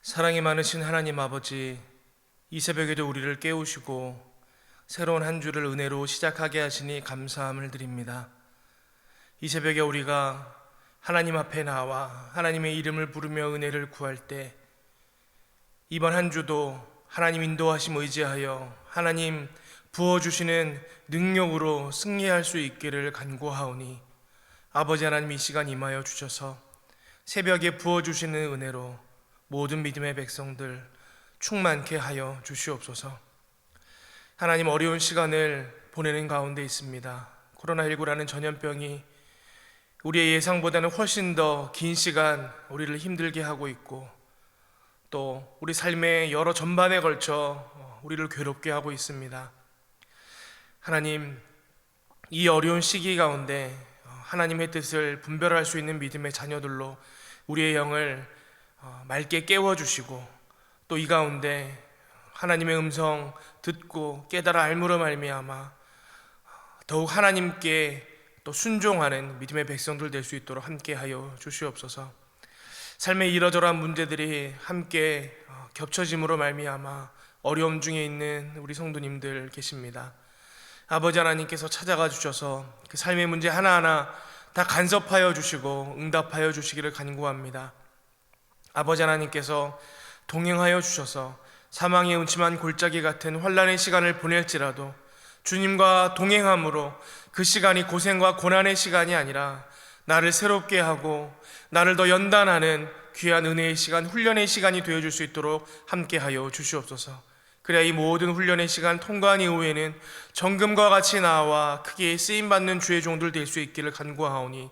사랑이 많으신 하나님 아버지, 이 새벽에도 우리를 깨우시고 새로운 한 주를 은혜로 시작하게 하시니 감사함을 드립니다. 이 새벽에 우리가 하나님 앞에 나와 하나님의 이름을 부르며 은혜를 구할 때 이번 한 주도 하나님 인도하심 의지하여 하나님 부어주시는 능력으로 승리할 수 있기를 간구하오니 아버지 하나님, 이 시간 임하여 주셔서 새벽에 부어주시는 은혜로 모든 믿음의 백성들 충만케 하여 주시옵소서. 하나님, 어려운 시간을 보내는 가운데 있습니다. 코로나19라는 전염병이 우리의 예상보다는 훨씬 더 긴 시간 우리를 힘들게 하고 있고, 또 우리 삶의 여러 전반에 걸쳐 우리를 괴롭게 하고 있습니다. 하나님, 이 어려운 시기 가운데 하나님의 뜻을 분별할 수 있는 믿음의 자녀들로 우리의 영을 맑게 깨워주시고, 또 이 가운데 하나님의 음성 듣고 깨달아 알므로 말미암아 더욱 하나님께 또 순종하는 믿음의 백성들 될 수 있도록 함께하여 주시옵소서. 삶의 이러저러한 문제들이 함께 겹쳐짐으로 말미암아 어려움 중에 있는 우리 성도님들 계십니다. 아버지 하나님께서 찾아가 주셔서 그 삶의 문제 하나하나 다 간섭하여 주시고 응답하여 주시기를 간구합니다. 아버지 하나님께서 동행하여 주셔서 사망의 음침한 골짜기 같은 환난의 시간을 보낼지라도 주님과 동행함으로 그 시간이 고생과 고난의 시간이 아니라 나를 새롭게 하고 나를 더 연단하는 귀한 은혜의 시간, 훈련의 시간이 되어줄 수 있도록 함께하여 주시옵소서. 그래야 이 모든 훈련의 시간 통과한 이후에는 정금과 같이 나와 크게 쓰임받는 주의 종들 될 수 있기를 간구하오니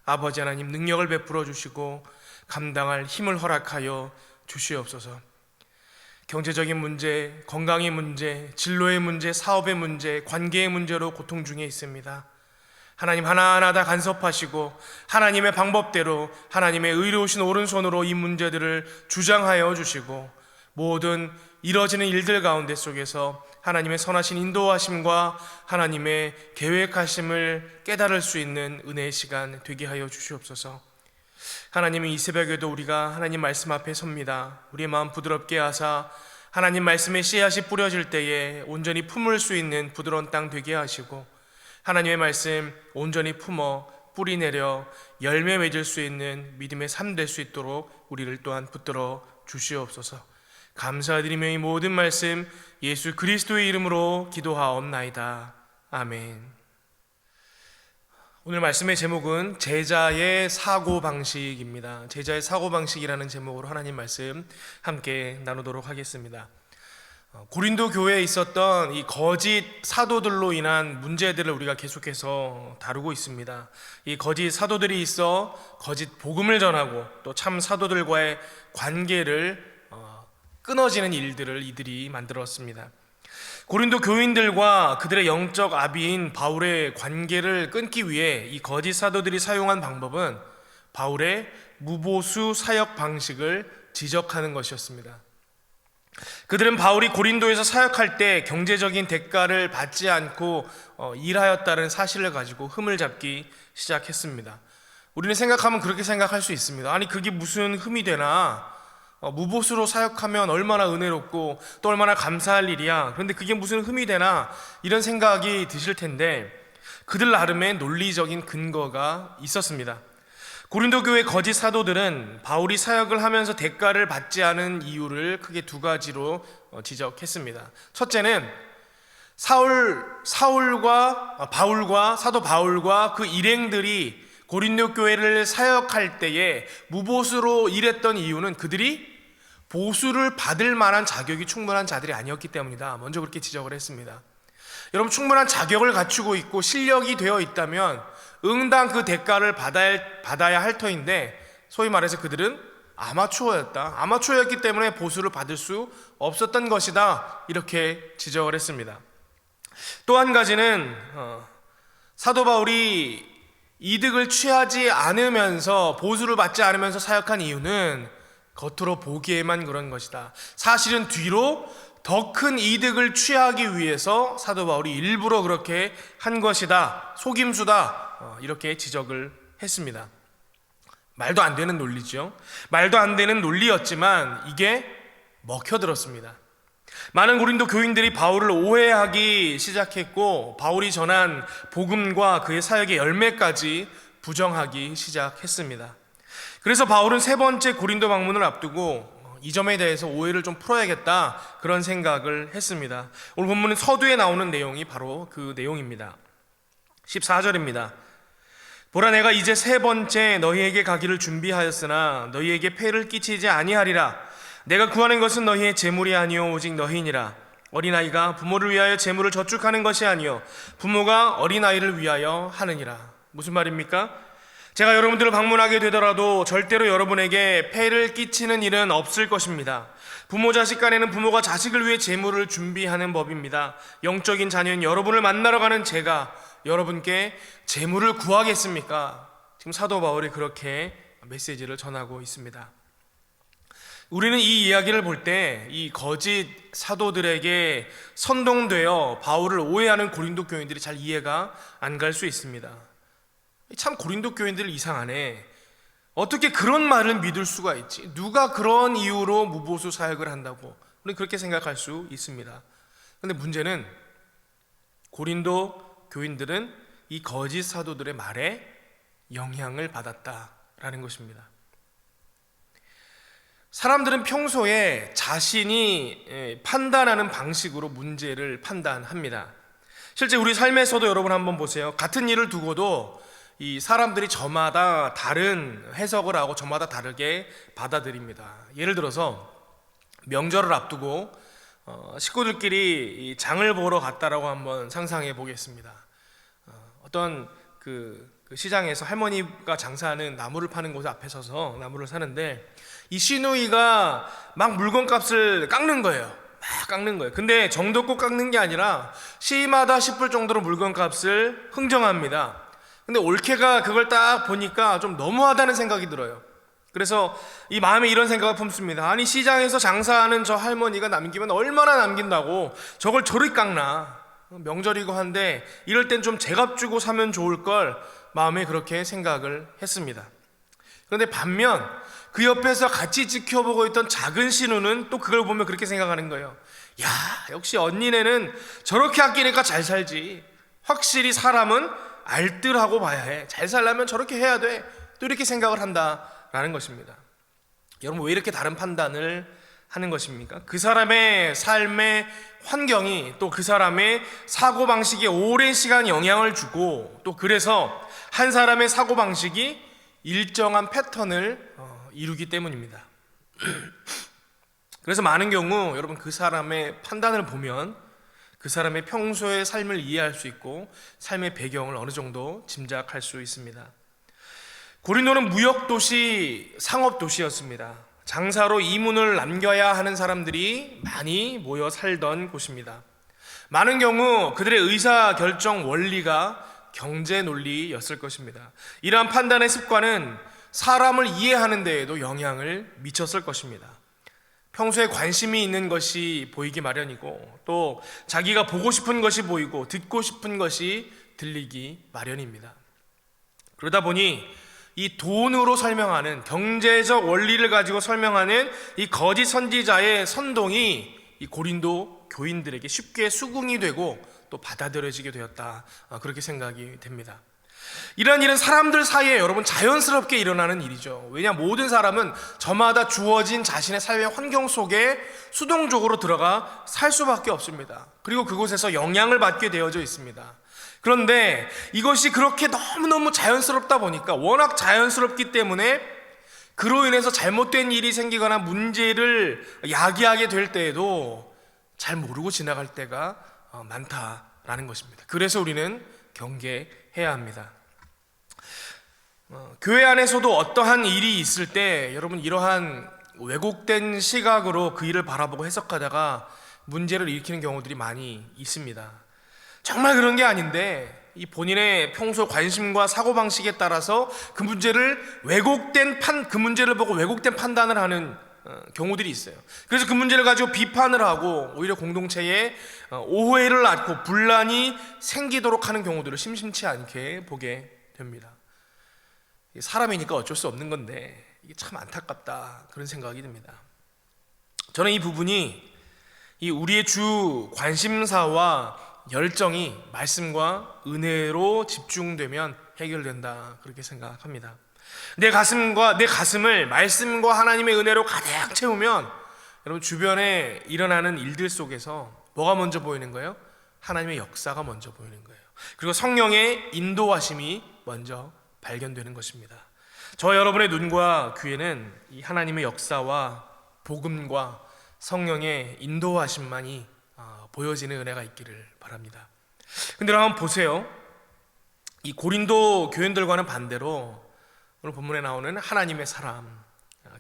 아버지 하나님, 능력을 베풀어 주시고 감당할 힘을 허락하여 주시옵소서. 경제적인 문제, 건강의 문제, 진로의 문제, 사업의 문제, 관계의 문제로 고통 중에 있습니다. 하나님, 하나하나 다 간섭하시고 하나님의 방법대로 하나님의 의로우신 오른손으로 이 문제들을 주장하여 주시고 모든 이뤄지는 일들 가운데 속에서 하나님의 선하신 인도하심과 하나님의 계획하심을 깨달을 수 있는 은혜의 시간 되게 하여 주시옵소서. 하나님이 이 새벽에도 우리가 하나님 말씀 앞에 섭니다. 우리의 마음 부드럽게 하사 하나님 말씀의 씨앗이 뿌려질 때에 온전히 품을 수 있는 부드러운 땅 되게 하시고 하나님의 말씀 온전히 품어 뿌리 내려 열매 맺을 수 있는 믿음의 삶 될 수 있도록 우리를 또한 붙들어 주시옵소서. 감사드리며 이 모든 말씀 예수 그리스도의 이름으로 기도하옵나이다. 아멘. 오늘 말씀의 제목은 제자의 사고방식입니다. 제자의 사고방식이라는 제목으로 하나님 말씀 함께 나누도록 하겠습니다. 고린도 교회에 있었던 이 거짓 사도들로 인한 문제들을 우리가 계속해서 다루고 있습니다. 이 거짓 사도들이 있어 거짓 복음을 전하고 또 참 사도들과의 관계를 끊어지는 일들을 이들이 만들었습니다. 고린도 교인들과 그들의 영적 아비인 바울의 관계를 끊기 위해 이 거짓 사도들이 사용한 방법은 바울의 무보수 사역 방식을 지적하는 것이었습니다. 그들은 바울이 고린도에서 사역할 때 경제적인 대가를 받지 않고 일하였다는 사실을 가지고 흠을 잡기 시작했습니다. 우리는 생각하면 그렇게 생각할 수 있습니다. 아니, 그게 무슨 흠이 되나? 무보수로 사역하면 얼마나 은혜롭고 또 얼마나 감사할 일이야. 그런데 그게 무슨 흠이 되나? 이런 생각이 드실 텐데 그들 나름의 논리적인 근거가 있었습니다. 고린도 교회 거짓 사도들은 바울이 사역을 하면서 대가를 받지 않은 이유를 크게 두 가지로 지적했습니다. 첫째는 사도 바울과 그 일행들이 고린도 교회를 사역할 때에 무보수로 일했던 이유는 그들이 보수를 받을 만한 자격이 충분한 자들이 아니었기 때문이다. 먼저 그렇게 지적을 했습니다. 여러분, 충분한 자격을 갖추고 있고 실력이 되어 있다면 응당 그 대가를 받아야 할 터인데 소위 말해서 그들은 아마추어였기 때문에 보수를 받을 수 없었던 것이다. 이렇게 지적을 했습니다. 또 한 가지는 사도 바울이 이득을 취하지 않으면서 보수를 받지 않으면서 사역한 이유는 겉으로 보기에만 그런 것이다. 사실은 뒤로 더 큰 이득을 취하기 위해서 사도 바울이 일부러 그렇게 한 것이다. 속임수다. 이렇게 지적을 했습니다. 말도 안 되는 논리죠. 말도 안 되는 논리였지만 이게 먹혀들었습니다. 많은 고린도 교인들이 바울을 오해하기 시작했고, 바울이 전한 복음과 그의 사역의 열매까지 부정하기 시작했습니다. 그래서 바울은 세 번째 고린도 방문을 앞두고 이 점에 대해서 오해를 좀 풀어야겠다, 그런 생각을 했습니다. 오늘 본문은 서두에 나오는 내용이 바로 그 내용입니다. 14절입니다. 보라, 내가 이제 세 번째 너희에게 가기를 준비하였으나 너희에게 폐를 끼치지 아니하리라. 내가 구하는 것은 너희의 재물이 아니요 오직 너희니라. 어린아이가 부모를 위하여 재물을 저축하는 것이 아니요 부모가 어린아이를 위하여 하느니라. 무슨 말입니까? 제가 여러분들을 방문하게 되더라도 절대로 여러분에게 폐를 끼치는 일은 없을 것입니다. 부모 자식 간에는 부모가 자식을 위해 재물을 준비하는 법입니다. 영적인 자녀인 여러분을 만나러 가는 제가 여러분께 재물을 구하겠습니까? 지금 사도 바울이 그렇게 메시지를 전하고 있습니다. 우리는 이 이야기를 볼 때 이 거짓 사도들에게 선동되어 바울을 오해하는 고린도 교인들이 잘 이해가 안 갈 수 있습니다. 참 고린도 교인들 이상하네. 어떻게 그런 말을 믿을 수가 있지? 누가 그런 이유로 무보수 사역을 한다고? 우리는 그렇게 생각할 수 있습니다. 그런데 문제는 고린도 교인들은 이 거짓 사도들의 말에 영향을 받았다라는 것입니다. 사람들은 평소에 자신이 판단하는 방식으로 문제를 판단합니다. 실제 우리 삶에서도 여러분 한번 보세요. 같은 일을 두고도 이 사람들이 저마다 다른 해석을 하고 저마다 다르게 받아들입니다. 예를 들어서 명절을 앞두고 식구들끼리 장을 보러 갔다라고 한번 상상해 보겠습니다. 어떤 그 시장에서 할머니가 장사하는 나무를 파는 곳 앞에 서서 나무를 사는데, 이 시누이가 막 물건값을 깎는 거예요. 막 깎는 거예요. 근데 정도껏 깎는 게 아니라 시마다 싶을 정도로 물건값을 흥정합니다. 근데 올케가 그걸 딱 보니까 좀 너무하다는 생각이 들어요. 그래서 이 마음에 이런 생각을 품습니다. 아니, 시장에서 장사하는 저 할머니가 남기면 얼마나 남긴다고 저걸 저리 깎나. 명절이고 한데 이럴 땐 좀 제값 주고 사면 좋을 걸, 마음에 그렇게 생각을 했습니다. 그런데 반면 그 옆에서 같이 지켜보고 있던 작은 신우는 또 그걸 보면 그렇게 생각하는 거예요. 야, 역시 언니네는 저렇게 아끼니까 잘 살지. 확실히 사람은 알뜰하고 봐야 해. 잘 살려면 저렇게 해야 돼. 또 이렇게 생각을 한다라는 것입니다. 여러분, 왜 이렇게 다른 판단을 하는 것입니까? 그 사람의 삶의 환경이 또 그 사람의 사고방식에 오랜 시간 영향을 주고, 또 그래서 한 사람의 사고방식이 일정한 패턴을 이루기 때문입니다. 그래서 많은 경우 여러분, 그 사람의 판단을 보면 그 사람의 평소의 삶을 이해할 수 있고 삶의 배경을 어느 정도 짐작할 수 있습니다. 고린도는 무역도시, 상업도시였습니다. 장사로 이문을 남겨야 하는 사람들이 많이 모여 살던 곳입니다. 많은 경우 그들의 의사결정 원리가 경제 논리였을 것입니다. 이러한 판단의 습관은 사람을 이해하는 데에도 영향을 미쳤을 것입니다. 평소에 관심이 있는 것이 보이기 마련이고, 또 자기가 보고 싶은 것이 보이고 듣고 싶은 것이 들리기 마련입니다. 그러다 보니 이 돈으로 설명하는, 경제적 원리를 가지고 설명하는 이 거짓 선지자의 선동이 이 고린도 교인들에게 쉽게 수긍이 되고 또 받아들여지게 되었다, 그렇게 생각이 됩니다. 이런 일은 사람들 사이에 여러분 자연스럽게 일어나는 일이죠. 왜냐, 모든 사람은 저마다 주어진 자신의 삶의 환경 속에 수동적으로 들어가 살 수밖에 없습니다. 그리고 그곳에서 영향을 받게 되어져 있습니다. 그런데 이것이 그렇게 너무너무 자연스럽다 보니까, 워낙 자연스럽기 때문에 그로 인해서 잘못된 일이 생기거나 문제를 야기하게 될 때에도 잘 모르고 지나갈 때가 많다라는 것입니다. 그래서 우리는 경계해야 합니다. 교회 안에서도 어떠한 일이 있을 때 여러분, 이러한 왜곡된 시각으로 그 일을 바라보고 해석하다가 문제를 일으키는 경우들이 많이 있습니다. 정말 그런 게 아닌데 이 본인의 평소 관심과 사고방식에 따라서 그 문제를 그 문제를 보고 왜곡된 판단을 하는 경우들이 있어요. 그래서 그 문제를 가지고 비판을 하고 오히려 공동체에 오해를 낳고 분란이 생기도록 하는 경우들을 심심치 않게 보게 됩니다. 사람이니까 어쩔 수 없는 건데 이게 참 안타깝다, 그런 생각이 듭니다. 저는 이 부분이 이 우리의 주 관심사와 열정이 말씀과 은혜로 집중되면 해결된다, 그렇게 생각합니다. 내 가슴을 말씀과 하나님의 은혜로 가득 채우면 여러분 주변에 일어나는 일들 속에서 뭐가 먼저 보이는 거예요? 하나님의 역사가 먼저 보이는 거예요. 그리고 성령의 인도하심이 먼저 발견되는 것입니다. 저와 여러분의 눈과 귀에는 이 하나님의 역사와 복음과 성령의 인도하심만이 보여지는 은혜가 있기를 바랍니다. 근데 한번 보세요. 이 고린도 교인들과는 반대로 오늘 본문에 나오는 하나님의 사람,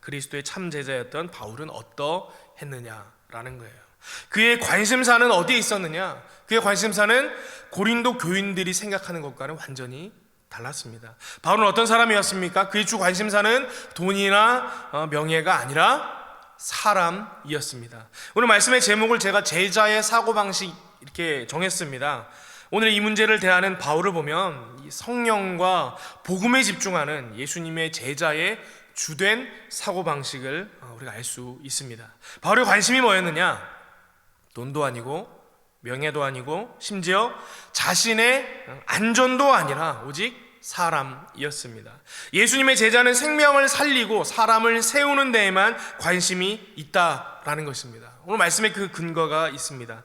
그리스도의 참 제자였던 바울은 어떠했느냐라는 거예요. 그의 관심사는 어디에 있었느냐? 그의 관심사는 고린도 교인들이 생각하는 것과는 완전히 달랐습니다. 바울은 어떤 사람이었습니까? 그의 주 관심사는 돈이나 명예가 아니라 사람이었습니다. 오늘 말씀의 제목을 제가 제자의 사고방식 이렇게 정했습니다. 오늘 이 문제를 대하는 바울을 보면 이 성령과 복음에 집중하는 예수님의 제자의 주된 사고방식을 우리가 알 수 있습니다. 바울의 관심이 뭐였느냐? 돈도 아니고 명예도 아니고 심지어 자신의 안전도 아니라 오직 사람이었습니다. 예수님의 제자는 생명을 살리고 사람을 세우는 데에만 관심이 있다라는 것입니다. 오늘 말씀에 그 근거가 있습니다.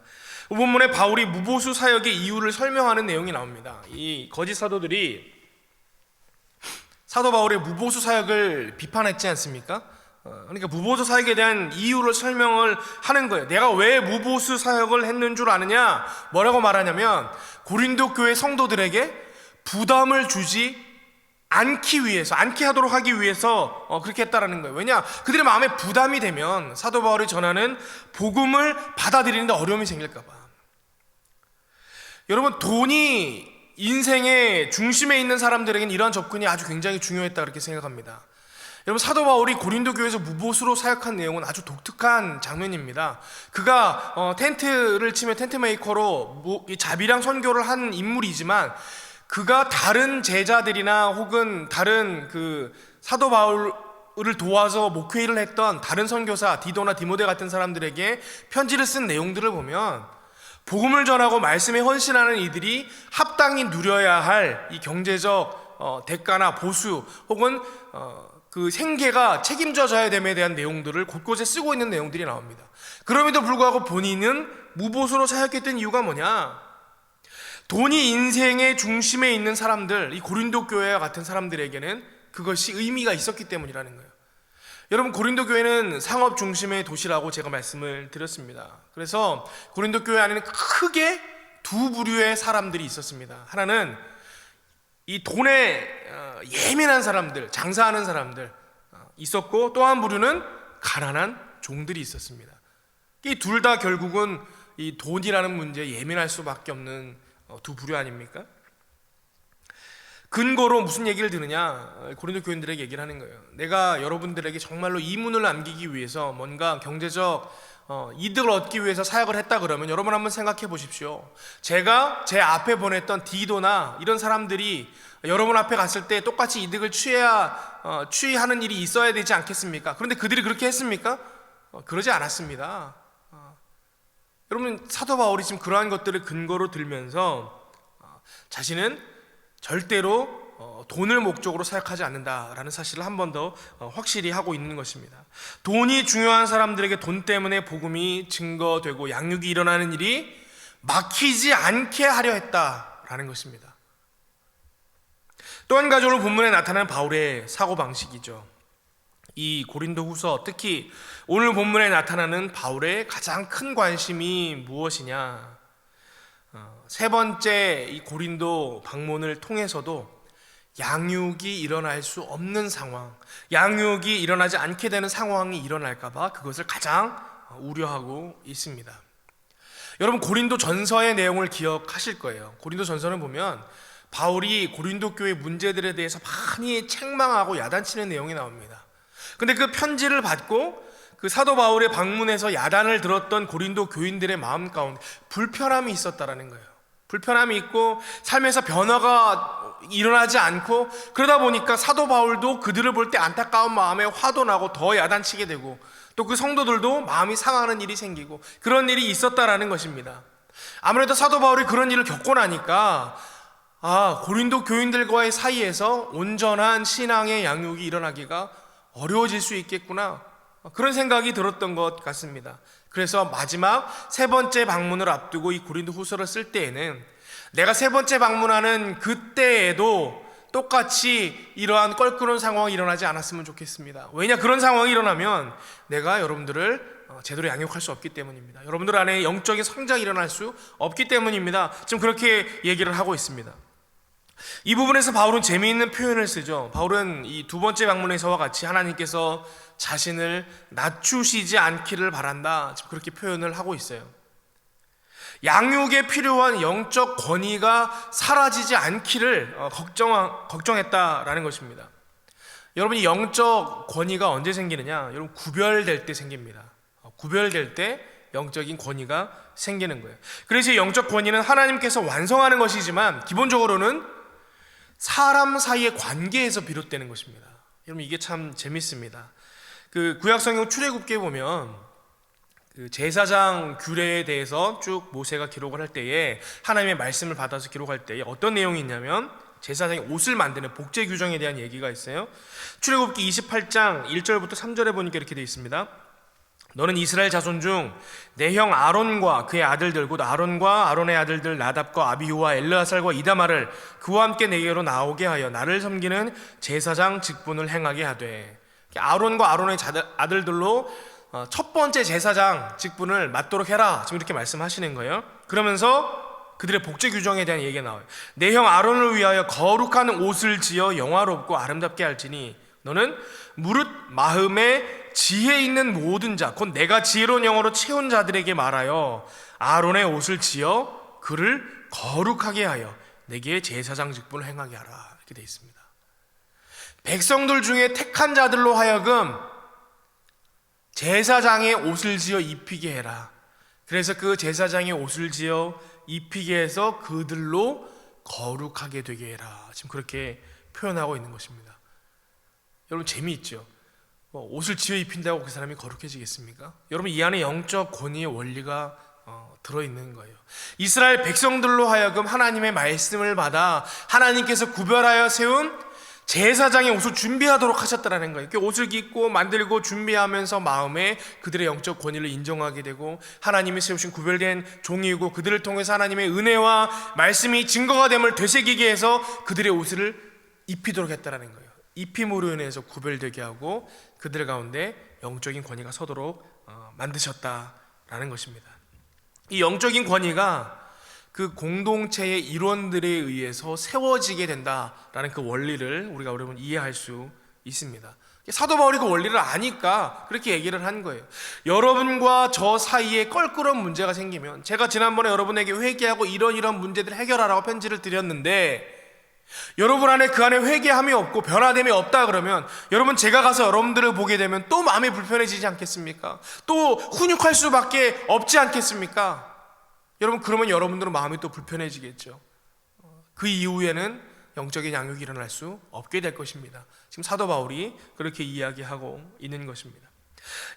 본문에 바울이 무보수 사역의 이유를 설명하는 내용이 나옵니다. 이 거짓 사도들이 사도 바울의 무보수 사역을 비판했지 않습니까? 그러니까 무보수 사역에 대한 이유를 설명을 하는 거예요. 내가 왜 무보수 사역을 했는 줄 아느냐? 뭐라고 말하냐면 고린도 교회 성도들에게 부담을 주지 않게 하도록 하기 위해서 그렇게 했다라는 거예요. 왜냐? 그들의 마음에 부담이 되면 사도 바울이 전하는 복음을 받아들이는데 어려움이 생길까 봐. 여러분, 돈이 인생의 중심에 있는 사람들에게는 이러한 접근이 아주 굉장히 중요했다, 그렇게 생각합니다. 여러분, 사도 바울이 고린도 교회에서 무보수로 사역한 내용은 아주 독특한 장면입니다. 그가 텐트를 치며 텐트 메이커로 자비랑 선교를 한 인물이지만 그가 다른 제자들이나 혹은 다른 그 사도 바울을 도와서 목회를 했던 다른 선교사 디도나 디모데 같은 사람들에게 편지를 쓴 내용들을 보면 복음을 전하고 말씀에 헌신하는 이들이 합당히 누려야 할 이 경제적 대가나 보수 혹은 그 생계가 책임져져야 됨에 대한 내용들을 곳곳에 쓰고 있는 내용들이 나옵니다. 그럼에도 불구하고 본인은 무보수로 사역했던 이유가 뭐냐? 돈이 인생의 중심에 있는 사람들, 이 고린도 교회와 같은 사람들에게는 그것이 의미가 있었기 때문이라는 거예요. 여러분, 고린도 교회는 상업 중심의 도시라고 제가 말씀을 드렸습니다. 그래서 고린도 교회 안에는 크게 두 부류의 사람들이 있었습니다. 하나는 이 돈에 예민한 사람들, 장사하는 사람들 있었고, 또 한 부류는 가난한 종들이 있었습니다. 이 둘 다 결국은 이 돈이라는 문제에 예민할 수밖에 없는 두 부류 아닙니까? 근거로 무슨 얘기를 드느냐? 고린도 교인들에게 얘기를 하는 거예요. 내가 여러분들에게 정말로 이문을 남기기 위해서 뭔가 경제적 이득을 얻기 위해서 사역을 했다 그러면 여러분 한번 생각해 보십시오. 제가 제 앞에 보냈던 디도나 이런 사람들이 여러분 앞에 갔을 때 똑같이 이득을 취하는 일이 있어야 되지 않겠습니까? 그런데 그들이 그렇게 했습니까? 그러지 않았습니다. 여러분, 사도 바울이 지금 그러한 것들을 근거로 들면서 자신은 절대로 돈을 목적으로 사역하지 않는다라는 사실을 한 번 더 확실히 하고 있는 것입니다. 돈이 중요한 사람들에게 돈 때문에 복음이 증거되고 양육이 일어나는 일이 막히지 않게 하려 했다라는 것입니다. 또 한 가지로 본문에 나타나는 바울의 사고방식이죠. 이 고린도후서, 특히 오늘 본문에 나타나는 바울의 가장 큰 관심이 무엇이냐? 세 번째 이 고린도 방문을 통해서도 양육이 일어날 수 없는 상황, 양육이 일어나지 않게 되는 상황이 일어날까 봐 그것을 가장 우려하고 있습니다. 여러분, 고린도 전서의 내용을 기억하실 거예요. 고린도 전서는 보면 바울이 고린도 교회 문제들에 대해서 많이 책망하고 야단치는 내용이 나옵니다. 근데 그 편지를 받고 그 사도 바울의 방문에서 야단을 들었던 고린도 교인들의 마음 가운데 불편함이 있었다라는 거예요. 불편함이 있고 삶에서 변화가 일어나지 않고, 그러다 보니까 사도 바울도 그들을 볼 때 안타까운 마음에 화도 나고 더 야단치게 되고, 또 그 성도들도 마음이 상하는 일이 생기고, 그런 일이 있었다라는 것입니다. 아무래도 사도 바울이 그런 일을 겪고 나니까 고린도 교인들과의 사이에서 온전한 신앙의 양육이 일어나기가 어려워질 수 있겠구나, 그런 생각이 들었던 것 같습니다. 그래서 마지막 세 번째 방문을 앞두고 이 고린도 후서를 쓸 때에는 내가 세 번째 방문하는 그때에도 똑같이 이러한 껄끄러운 상황이 일어나지 않았으면 좋겠습니다. 왜냐, 그런 상황이 일어나면 내가 여러분들을 제대로 양육할 수 없기 때문입니다. 여러분들 안에 영적인 성장이 일어날 수 없기 때문입니다. 지금 그렇게 얘기를 하고 있습니다. 이 부분에서 바울은 재미있는 표현을 쓰죠. 바울은 이 두 번째 방문에서와 같이 하나님께서 자신을 낮추시지 않기를 바란다, 지금 그렇게 표현을 하고 있어요. 양육에 필요한 영적 권위가 사라지지 않기를 걱정했다라는 것입니다. 여러분, 이 영적 권위가 언제 생기느냐? 여러분, 구별될 때 생깁니다. 구별될 때 영적인 권위가 생기는 거예요. 그래서 영적 권위는 하나님께서 완성하는 것이지만 기본적으로는 사람 사이의 관계에서 비롯되는 것입니다. 여러분, 이게 참 재밌습니다. 그 구약성경 출애굽기에 보면 그 제사장 규례에 대해서 쭉 모세가 기록을 할 때에, 하나님의 말씀을 받아서 기록할 때에 어떤 내용이 있냐면 제사장이 옷을 만드는 복제 규정에 대한 얘기가 있어요. 출애굽기 28장 1절부터 3절에 보니까 이렇게 되어 있습니다. 너는 이스라엘 자손 중 내 형 아론과 그의 아들들, 곧 아론과 아론의 아들들 나답과 아비후와 엘르아살과 이다말을 그와 함께 내게로 나오게 하여 나를 섬기는 제사장 직분을 행하게 하되, 아론과 아론의 아들들로 첫 번째 제사장 직분을 맡도록 해라, 지금 이렇게 말씀하시는 거예요. 그러면서 그들의 복제 규정에 대한 얘기가 나와요. 내 형 아론을 위하여 거룩한 옷을 지어 영화롭고 아름답게 할지니 너는 무릇 마음에 지혜 있는 모든 자, 곧 내가 지혜로운 영어로 채운 자들에게 말하여 아론의 옷을 지어 그를 거룩하게 하여 내게 제사장 직분을 행하게 하라, 이렇게 되어 있습니다. 백성들 중에 택한 자들로 하여금 제사장의 옷을 지어 입히게 해라. 그래서 그 제사장의 옷을 지어 입히게 해서 그들로 거룩하게 되게 해라, 지금 그렇게 표현하고 있는 것입니다. 여러분, 재미있죠? 옷을 지어 입힌다고 그 사람이 거룩해지겠습니까? 여러분, 이 안에 영적 권위의 원리가 들어있는 거예요. 이스라엘 백성들로 하여금 하나님의 말씀을 받아 하나님께서 구별하여 세운 제사장의 옷을 준비하도록 하셨다는 거예요. 이렇게 옷을 입고 만들고 준비하면서 마음에 그들의 영적 권위를 인정하게 되고, 하나님이 세우신 구별된 종이고 그들을 통해서 하나님의 은혜와 말씀이 증거가 됨을 되새기게 해서 그들의 옷을 입히도록 했다는 거예요. 입힘으로 인해서 구별되게 하고 그들 가운데 영적인 권위가 서도록 만드셨다라는 것입니다. 이 영적인 권위가 그 공동체의 일원들에 의해서 세워지게 된다라는 그 원리를 우리가 여러분 이해할 수 있습니다. 사도 바울이 그 원리를 아니까 그렇게 얘기를 한 거예요. 여러분과 저 사이에 껄끄러운 문제가 생기면, 제가 지난번에 여러분에게 회개하고 이런 문제들을 해결하라고 편지를 드렸는데 여러분 안에 그 안에 회개함이 없고 변화됨이 없다 그러면, 여러분, 제가 가서 여러분들을 보게 되면 또 마음이 불편해지지 않겠습니까? 또 훈육할 수밖에 없지 않겠습니까? 여러분, 그러면 여러분들은 마음이 또 불편해지겠죠. 그 이후에는 영적인 양육이 일어날 수 없게 될 것입니다. 지금 사도 바울이 그렇게 이야기하고 있는 것입니다.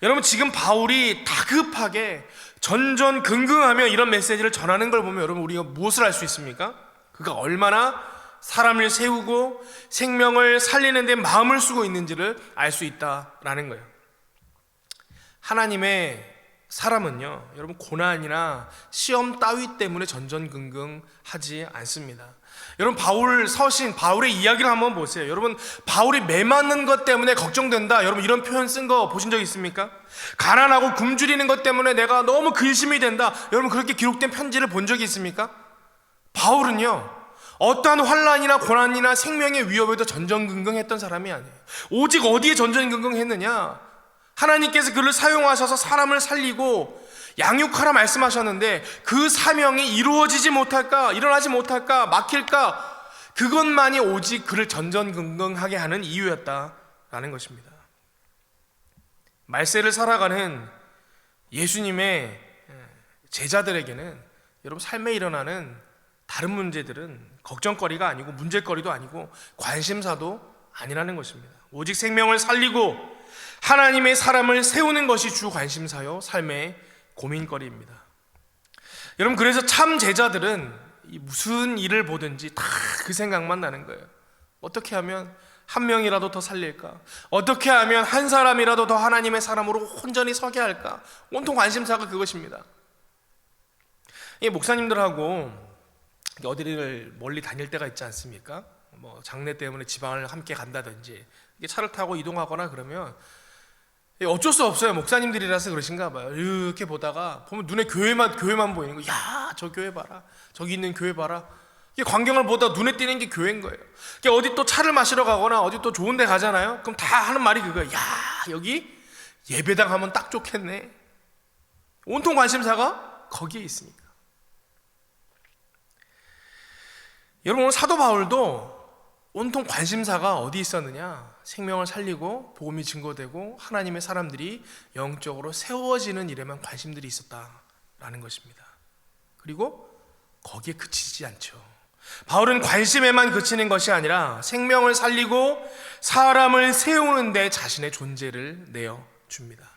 여러분, 지금 바울이 다급하게 전전긍긍하며 이런 메시지를 전하는 걸 보면 여러분, 우리가 무엇을 알 수 있습니까? 그가 얼마나 사람을 세우고 생명을 살리는 데 마음을 쓰고 있는지를 알 수 있다라는 거예요. 하나님의 사람은요, 여러분, 고난이나 시험 따위 때문에 전전긍긍하지 않습니다. 여러분, 바울의 이야기를 한번 보세요. 여러분, 바울이 매 맞는 것 때문에 걱정된다, 여러분, 이런 표현 쓴 거 보신 적 있습니까? 가난하고 굶주리는 것 때문에 내가 너무 근심이 된다, 여러분, 그렇게 기록된 편지를 본 적이 있습니까? 바울은요, 어떠한 환난이나 고난이나 생명의 위협에도 전전긍긍했던 사람이 아니에요. 오직 어디에 전전긍긍했느냐? 하나님께서 그를 사용하셔서 사람을 살리고 양육하라 말씀하셨는데 그 사명이 이루어지지 못할까, 일어나지 못할까, 막힐까, 그것만이 오직 그를 전전긍긍하게 하는 이유였다라는 것입니다. 말세를 살아가는 예수님의 제자들에게는 여러분, 삶에 일어나는 다른 문제들은 걱정거리가 아니고 문제거리도 아니고 관심사도 아니라는 것입니다. 오직 생명을 살리고 하나님의 사람을 세우는 것이 주 관심사요 삶의 고민거리입니다. 여러분, 그래서 참 제자들은 무슨 일을 보든지 다 그 생각만 나는 거예요. 어떻게 하면 한 명이라도 더 살릴까? 어떻게 하면 한 사람이라도 더 하나님의 사람으로 온전히 서게 할까? 온통 관심사가 그것입니다. 이 목사님들하고 어디를 멀리 다닐 때가 있지 않습니까? 뭐 장례 때문에 지방을 함께 간다든지 차를 타고 이동하거나 그러면 어쩔 수 없어요. 목사님들이라서 그러신가 봐요. 이렇게 보다가 보면 눈에 교회만 보이는 거. 야, 저 교회 봐라. 저기 있는 교회 봐라. 이게 광경을 보다 눈에 띄는 게 교회인 거예요. 어디 또 차를 마시러 가거나 어디 또 좋은 데 가잖아요. 그럼 다 하는 말이 그거예요. 야, 여기 예배당 하면 딱 좋겠네. 온통 관심사가 거기에 있으니까. 여러분, 오늘 사도 바울도 온통 관심사가 어디 있었느냐? 생명을 살리고 복음이 증거되고 하나님의 사람들이 영적으로 세워지는 일에만 관심들이 있었다라는 것입니다. 그리고 거기에 그치지 않죠. 바울은 관심에만 그치는 것이 아니라 생명을 살리고 사람을 세우는 데 자신의 존재를 내어줍니다.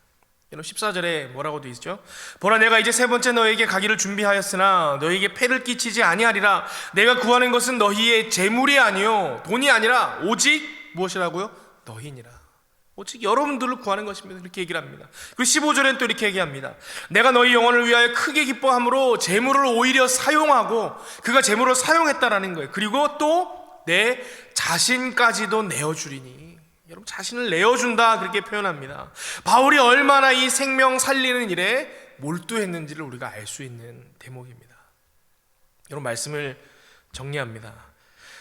여러분, 14절에 뭐라고 되어 있죠? 보라, 내가 이제 세 번째 너에게 가기를 준비하였으나 너에게 폐를 끼치지 아니하리라. 내가 구하는 것은 너희의 재물이 아니요 돈이 아니라 오직 무엇이라고요? 너희니라. 오직 여러분들을 구하는 것입니다. 이렇게 얘기를 합니다. 그리고 15절엔 또 이렇게 얘기합니다. 내가 너희 영혼을 위하여 크게 기뻐함으로 재물을 오히려 사용하고, 그가 재물을 사용했다라는 거예요. 그리고 또 내 자신까지도 내어주리니. 여러분, 자신을 내어준다, 그렇게 표현합니다. 바울이 얼마나 이 생명 살리는 일에 몰두했는지를 우리가 알 수 있는 대목입니다. 여러분, 말씀을 정리합니다.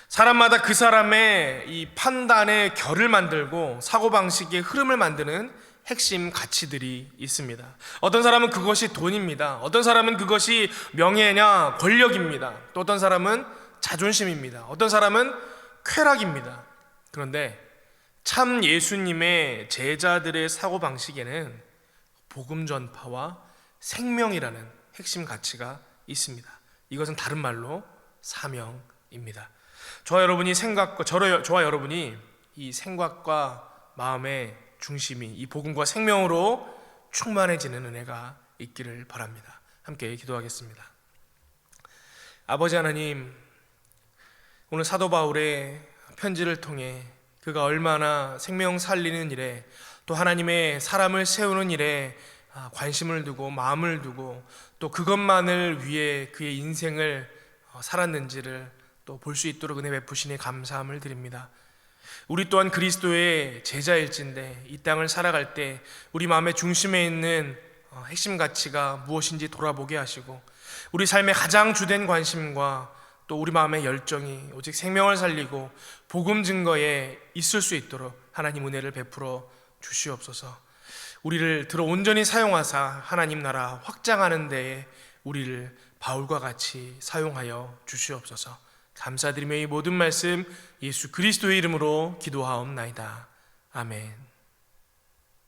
사람마다 그 사람의 이 판단의 결을 만들고 사고방식의 흐름을 만드는 핵심 가치들이 있습니다. 어떤 사람은 그것이 돈입니다. 어떤 사람은 그것이 명예냐 권력입니다. 또 어떤 사람은 자존심입니다. 어떤 사람은 쾌락입니다. 그런데 참 예수님의 제자들의 사고방식에는 복음 전파와 생명이라는 핵심 가치가 있습니다. 이것은 다른 말로 사명입니다. 저와 여러분이 이 생각과 마음의 중심이 이 복음과 생명으로 충만해지는 은혜가 있기를 바랍니다. 함께 기도하겠습니다. 아버지 하나님, 오늘 사도 바울의 편지를 통해 그가 얼마나 생명 살리는 일에, 또 하나님의 사람을 세우는 일에 관심을 두고 마음을 두고 또 그것만을 위해 그의 인생을 살았는지를 또 볼 수 있도록 은혜 베푸시니 감사함을 드립니다. 우리 또한 그리스도의 제자일진데 이 땅을 살아갈 때 우리 마음의 중심에 있는 핵심 가치가 무엇인지 돌아보게 하시고, 우리 삶의 가장 주된 관심과 또 우리 마음의 열정이 오직 생명을 살리고 복음 증거에 있을 수 있도록 하나님 은혜를 베풀어 주시옵소서. 우리를 들어 온전히 사용하사 하나님 나라 확장하는 데에 우리를 바울과 같이 사용하여 주시옵소서. 감사드리며 이 모든 말씀 예수 그리스도의 이름으로 기도하옵나이다. 아멘.